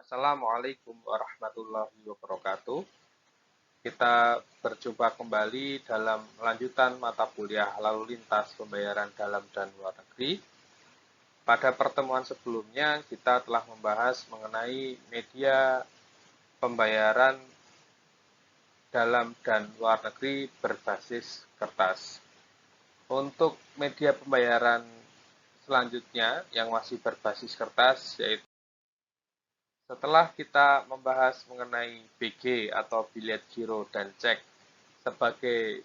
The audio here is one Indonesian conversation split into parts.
Assalamualaikum warahmatullahi wabarakatuh. Kita berjumpa kembali dalam lanjutan mata kuliah lalu lintas pembayaran dalam dan luar negeri. Pada pertemuan sebelumnya, kita telah membahas mengenai media pembayaran dalam dan luar negeri berbasis kertas. Untuk media pembayaran selanjutnya yang masih berbasis kertas, yaitu setelah kita membahas mengenai BG atau bilet giro dan cek sebagai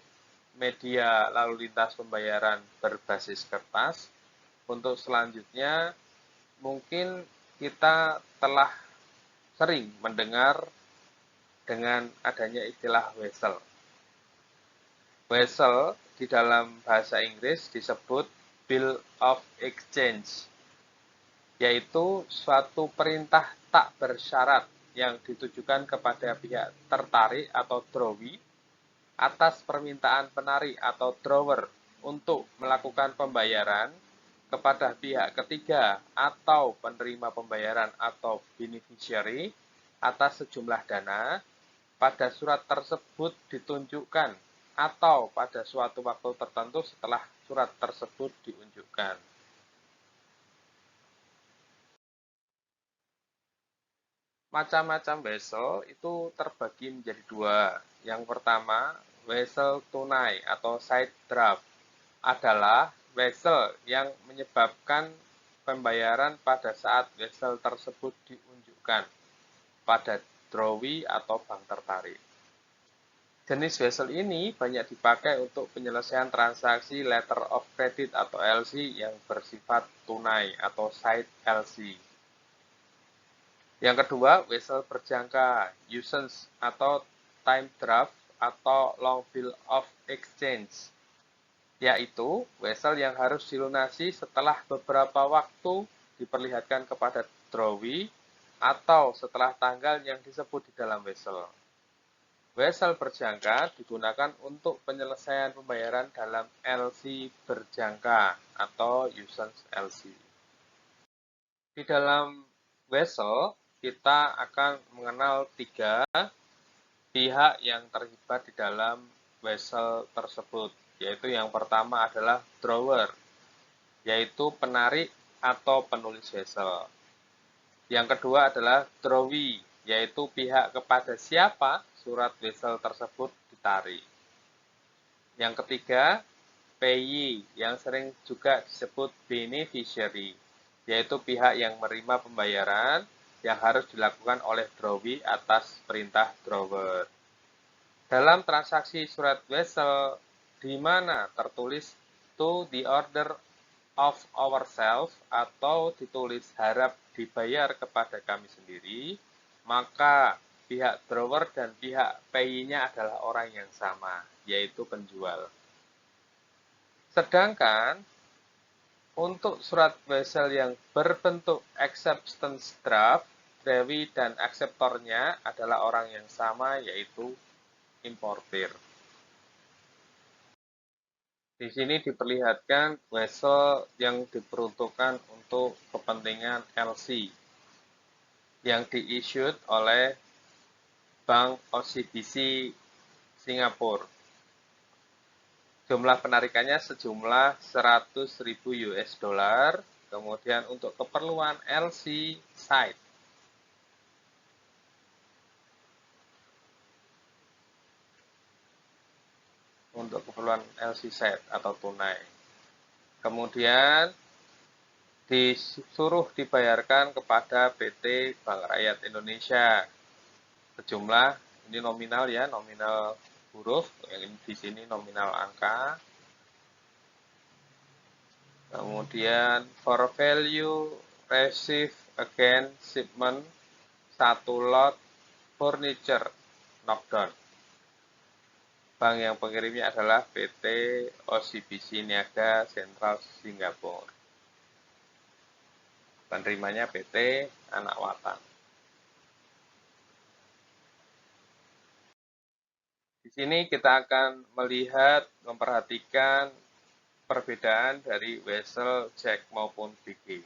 media lalu lintas pembayaran berbasis kertas, untuk selanjutnya mungkin kita telah sering mendengar dengan adanya istilah wesel. Wesel di dalam bahasa Inggris disebut Bill of Exchange, yaitu suatu perintah tak bersyarat yang ditujukan kepada pihak tertarik atau drawee atas permintaan penarik atau drawer untuk melakukan pembayaran kepada pihak ketiga atau penerima pembayaran atau beneficiary atas sejumlah dana. Pada surat tersebut ditunjukkan atau pada suatu waktu tertentu setelah surat tersebut diunjukkan. Macam-macam wesel itu terbagi menjadi dua. Yang pertama, wesel tunai atau side draft adalah wesel yang menyebabkan pembayaran pada saat wesel tersebut diunjukkan pada drawee atau bank tertarik. Jenis wesel ini banyak dipakai untuk penyelesaian transaksi letter of credit atau LC yang bersifat tunai atau side LC. Yang kedua, wesel berjangka, usance atau time draft atau long bill of exchange, yaitu wesel yang harus dilunasi setelah beberapa waktu diperlihatkan kepada drawee atau setelah tanggal yang disebut di dalam wesel. Wesel berjangka digunakan untuk penyelesaian pembayaran dalam LC berjangka atau usance LC. Di dalam wesel kita akan mengenal tiga pihak yang terlibat di dalam wesel tersebut, yaitu yang pertama adalah drawer, yaitu penarik atau penulis wesel. Yang kedua adalah drawee, yaitu pihak kepada siapa surat wesel tersebut ditarik. Yang ketiga, payee, yang sering juga disebut beneficiary, yaitu pihak yang menerima pembayaran yang harus dilakukan oleh drawee atas perintah drawer. Dalam transaksi surat wesel di mana tertulis to the order of ourselves atau ditulis harap dibayar kepada kami sendiri, maka pihak drawer dan pihak payee-nya adalah orang yang sama, yaitu penjual. Sedangkan untuk surat wesel yang berbentuk acceptance draft, drawee dan akseptornya adalah orang yang sama, yaitu importir. Di sini diperlihatkan wesel yang diperuntukkan untuk kepentingan LC yang di-issued oleh Bank OCBC Singapura. Jumlah penarikannya sejumlah 100.000 US dollar, kemudian untuk keperluan LC side. Untuk keperluan LC side atau tunai. Kemudian disuruh dibayarkan kepada PT Bank Rakyat Indonesia. Sejumlah, ini nominal ya, nominal huruf, yang di sini nominal angka. Kemudian for value received against shipment 1 lot furniture knockdown. Bank yang pengirimnya adalah PT OCBC Niaga Sentral Singapura. Penerimanya PT Anak Watan. Di sini kita akan melihat, memperhatikan perbedaan dari wesel, cek maupun BG.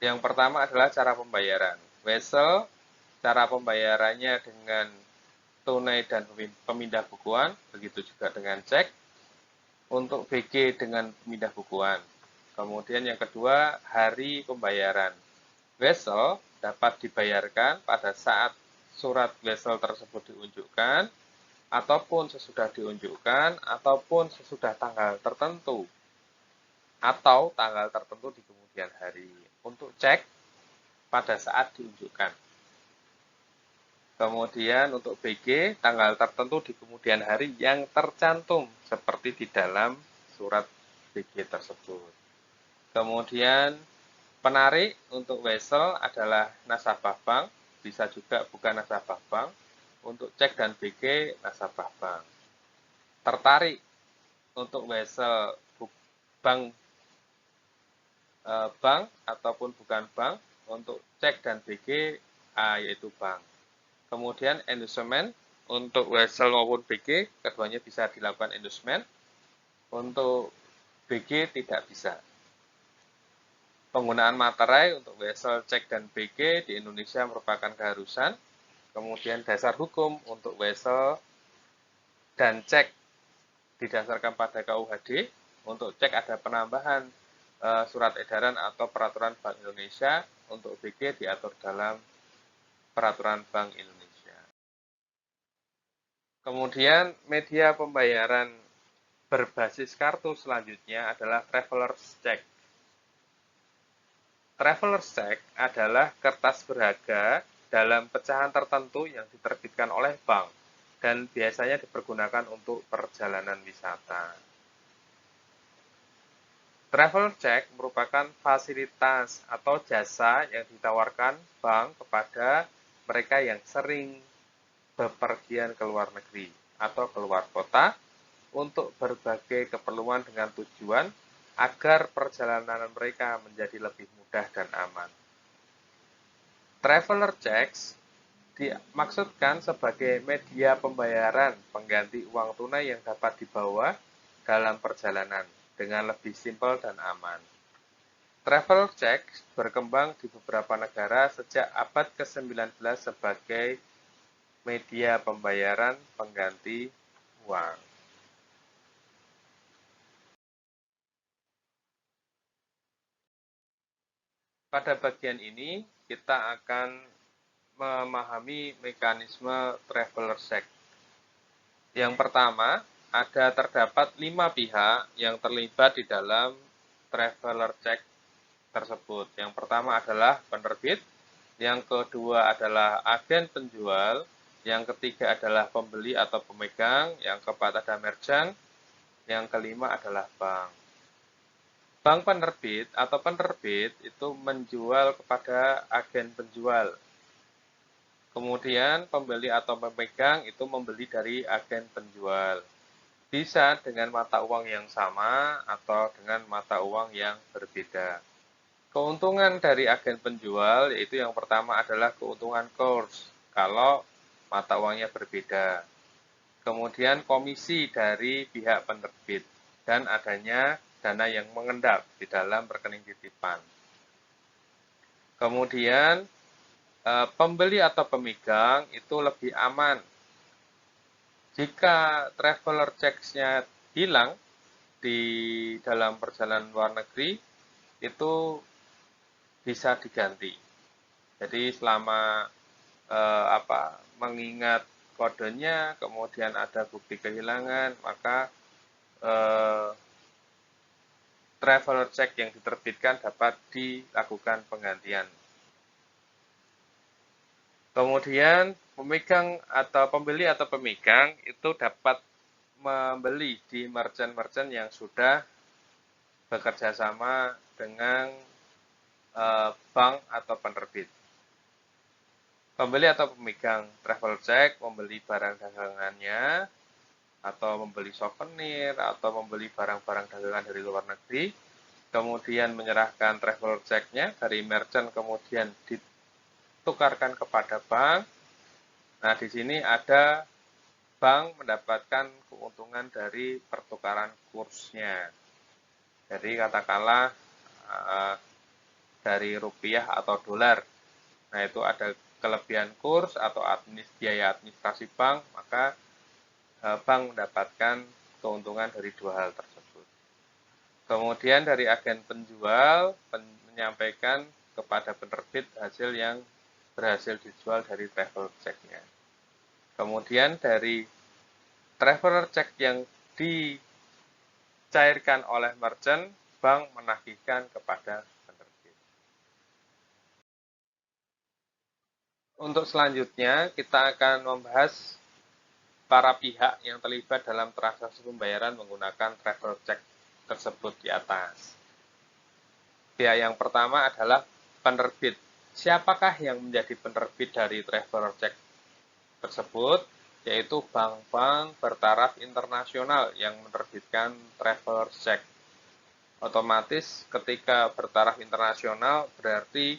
Yang pertama adalah cara pembayaran. Wesel, cara pembayarannya dengan tunai dan pemindah bukuan, begitu juga dengan cek. Untuk BG dengan pemindah bukuan. Kemudian yang kedua, hari pembayaran. Wesel dapat dibayarkan pada saat surat wesel tersebut diunjukkan, ataupun sesudah diunjukkan, ataupun sesudah tanggal tertentu, atau tanggal tertentu di kemudian hari. Untuk cek, pada saat diunjukkan. Kemudian untuk BG, tanggal tertentu di kemudian hari yang tercantum seperti di dalam surat BG tersebut. Kemudian penarik untuk wesel adalah nasabah bank, bisa juga bukan nasabah bank. Untuk cek dan BG, nasabah bank. Tertarik untuk wesel bank ataupun bukan bank, untuk cek dan BG yaitu bank. Kemudian endorsement untuk wesel maupun BG, keduanya bisa dilakukan endorsement. Untuk BG tidak bisa. Penggunaan materai untuk wesel, cek, dan BG di Indonesia merupakan keharusan. Kemudian dasar hukum untuk wesel dan cek didasarkan pada KUHD. Untuk cek ada penambahan surat edaran atau peraturan Bank Indonesia. Untuk BG diatur dalam peraturan Bank Indonesia. Kemudian media pembayaran berbasis kartu selanjutnya adalah traveler's check. Traveler's check adalah kertas berharga dalam pecahan tertentu yang diterbitkan oleh bank dan biasanya dipergunakan untuk perjalanan wisata. Traveler's check merupakan fasilitas atau jasa yang ditawarkan bank kepada mereka yang sering bepergian ke luar negeri atau keluar kota untuk berbagai keperluan dengan tujuan agar perjalanan mereka menjadi lebih mudah dan aman. Traveler checks dimaksudkan sebagai media pembayaran pengganti uang tunai yang dapat dibawa dalam perjalanan dengan lebih simpel dan aman. Traveler checks berkembang di beberapa negara sejak abad ke-19 sebagai media pembayaran pengganti uang. Pada bagian ini, kita akan memahami mekanisme traveler check. Yang pertama, terdapat 5 pihak yang terlibat di dalam traveler check tersebut. Yang pertama adalah penerbit, yang kedua adalah agen penjual, yang ketiga adalah pembeli atau pemegang, yang keempat ada merchant, yang kelima adalah bank. Bank penerbit atau penerbit itu menjual kepada agen penjual. Kemudian pembeli atau pemegang itu membeli dari agen penjual. Bisa dengan mata uang yang sama atau dengan mata uang yang berbeda. Keuntungan dari agen penjual yaitu yang pertama adalah keuntungan kurs kalau mata uangnya berbeda. Kemudian komisi dari pihak penerbit dan adanya dana yang mengendap di dalam rekening titipan. Kemudian pembeli atau pemegang itu lebih aman. Jika traveler checks-nya hilang di dalam perjalanan luar negeri, itu bisa diganti. Jadi selama mengingat kodenya, kemudian ada bukti kehilangan, maka traveler check yang diterbitkan dapat dilakukan penggantian. Kemudian pemegang atau pembeli atau pemegang itu dapat membeli di merchant-merchant yang sudah bekerja sama dengan bank atau penerbit. Pembeli atau pemegang travel check membeli barang dagangannya atau membeli souvenir atau membeli barang-barang dagangan dari luar negeri, kemudian menyerahkan travel check-nya dari merchant kemudian ditukarkan kepada bank. Nah, di sini ada bank mendapatkan keuntungan dari pertukaran kursnya. Jadi katakanlah dari rupiah atau dolar Nah, itu ada kelebihan kurs atau biaya administrasi bank, maka bank mendapatkan keuntungan dari dua hal tersebut. Kemudian dari agen penjual menyampaikan kepada penerbit hasil yang berhasil dijual dari travel check-nya. Kemudian dari traveler check yang dicairkan oleh merchant, bank menagihkan kepada penerbit. Untuk selanjutnya, kita akan membahas para pihak yang terlibat dalam transaksi pembayaran menggunakan travel check tersebut di atas. Pihak yang pertama adalah penerbit. Siapakah yang menjadi penerbit dari traveler check tersebut? Yaitu bank-bank bertaraf internasional yang menerbitkan traveler check. Otomatis ketika bertaraf internasional berarti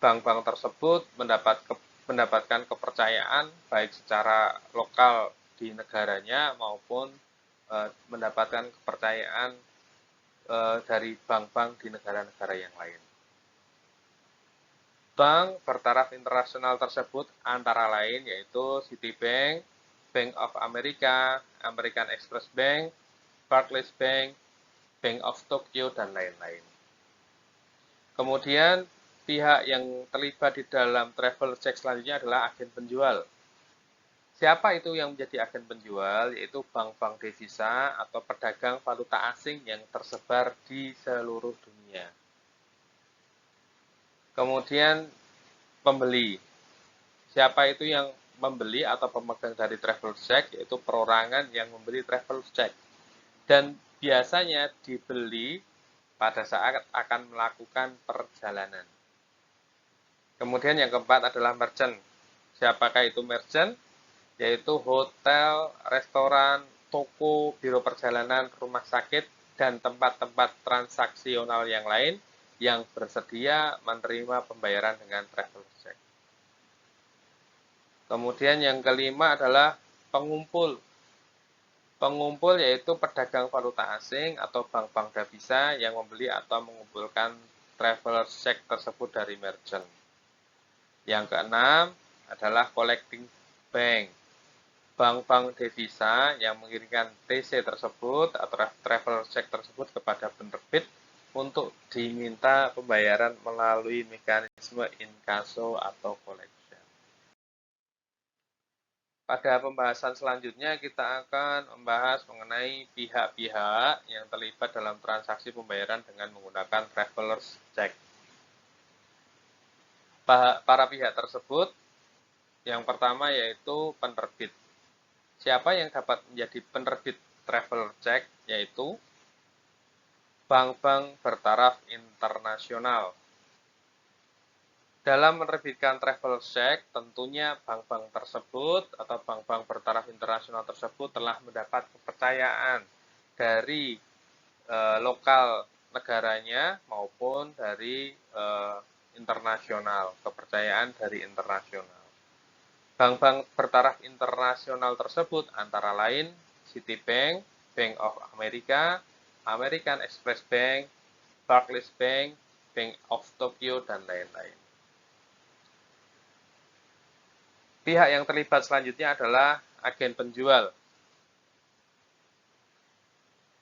bank-bank tersebut mendapatkan kepercayaan baik secara lokal di negaranya maupun mendapatkan kepercayaan dari bank-bank di negara-negara yang lain. Bank bertaraf internasional tersebut antara lain yaitu Citibank, Bank of America, American Express Bank, Barclays Bank, Bank of Tokyo, dan lain-lain. Kemudian pihak yang terlibat di dalam travel check selanjutnya adalah agen penjual. Siapa itu yang menjadi agen penjual? Yaitu bank-bank devisa atau pedagang valuta asing yang tersebar di seluruh dunia. Kemudian pembeli. Siapa itu yang membeli atau pemegang dari travel check? Yaitu perorangan yang membeli travel check. Dan biasanya dibeli pada saat akan melakukan perjalanan. Kemudian yang keempat adalah merchant. Siapakah itu merchant? Yaitu hotel, restoran, toko, biro perjalanan, rumah sakit, dan tempat-tempat transaksional yang lain yang bersedia menerima pembayaran dengan travel check. Kemudian yang kelima adalah pengumpul. Pengumpul yaitu pedagang valuta asing atau bank-bank devisa yang membeli atau mengumpulkan traveler check tersebut dari merchant. Yang keenam adalah collecting bank. Bank-bank devisa yang mengirimkan TC tersebut atau travel check tersebut kepada penerbit untuk diminta pembayaran melalui mekanisme inkasso atau collection. Pada pembahasan selanjutnya kita akan membahas mengenai pihak-pihak yang terlibat dalam transaksi pembayaran dengan menggunakan traveler's check. Para pihak tersebut yang pertama yaitu penerbit. Siapa yang dapat menjadi penerbit travel check? Yaitu bank-bank bertaraf internasional. Dalam menerbitkan travel check, tentunya bank-bank tersebut atau bank-bank bertaraf internasional tersebut telah mendapat kepercayaan dari lokal negaranya maupun dari internasional, kepercayaan dari internasional. Bank-bank bertaraf internasional tersebut antara lain Citibank, Bank of America, American Express Bank, Barclays Bank, Bank of Tokyo, dan lain-lain. Pihak yang terlibat selanjutnya adalah agen penjual.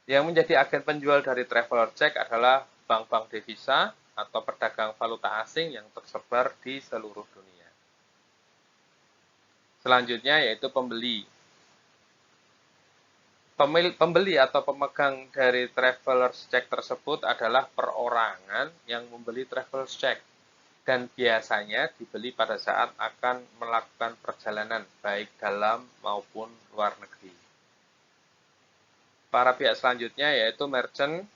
Yang menjadi agen penjual dari traveler check adalah bank-bank devisa atau pedagang valuta asing yang tersebar di seluruh dunia. Selanjutnya yaitu pembeli. Pembeli atau pemegang dari traveler's check tersebut adalah perorangan yang membeli traveler's check dan biasanya dibeli pada saat akan melakukan perjalanan baik dalam maupun luar negeri. Para pihak selanjutnya yaitu merchant.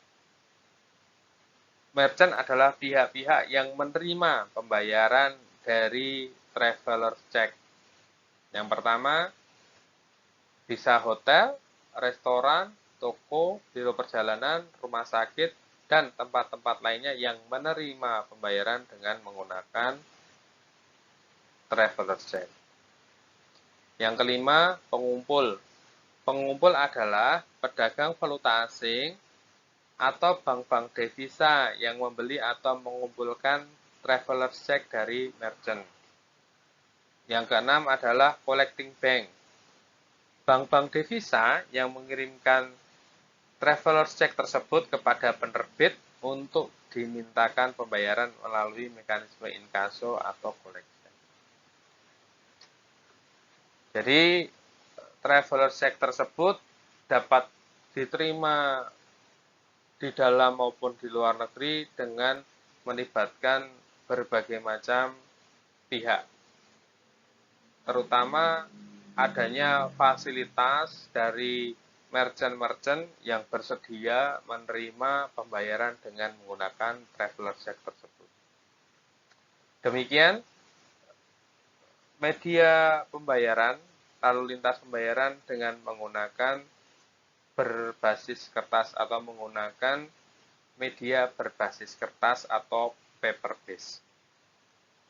Merchant adalah pihak-pihak yang menerima pembayaran dari traveler's check. Yang pertama, bisa hotel, restoran, toko, biro perjalanan, rumah sakit, dan tempat-tempat lainnya yang menerima pembayaran dengan menggunakan traveler's check. Yang kelima, pengumpul. Pengumpul adalah pedagang valuta asing atau bank-bank devisa yang membeli atau mengumpulkan traveler check dari merchant. Yang keenam adalah collecting bank. Bank-bank devisa yang mengirimkan traveler check tersebut kepada penerbit untuk dimintakan pembayaran melalui mekanisme inkaso atau collection. Jadi, traveler check tersebut dapat diterima di dalam maupun di luar negeri dengan melibatkan berbagai macam pihak. Terutama adanya fasilitas dari merchant-merchant yang bersedia menerima pembayaran dengan menggunakan traveler check tersebut. Demikian media pembayaran, lalu lintas pembayaran dengan menggunakan berbasis kertas atau menggunakan media berbasis kertas atau paper base.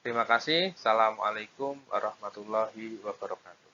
Terima kasih. Assalamualaikum warahmatullahi wabarakatuh.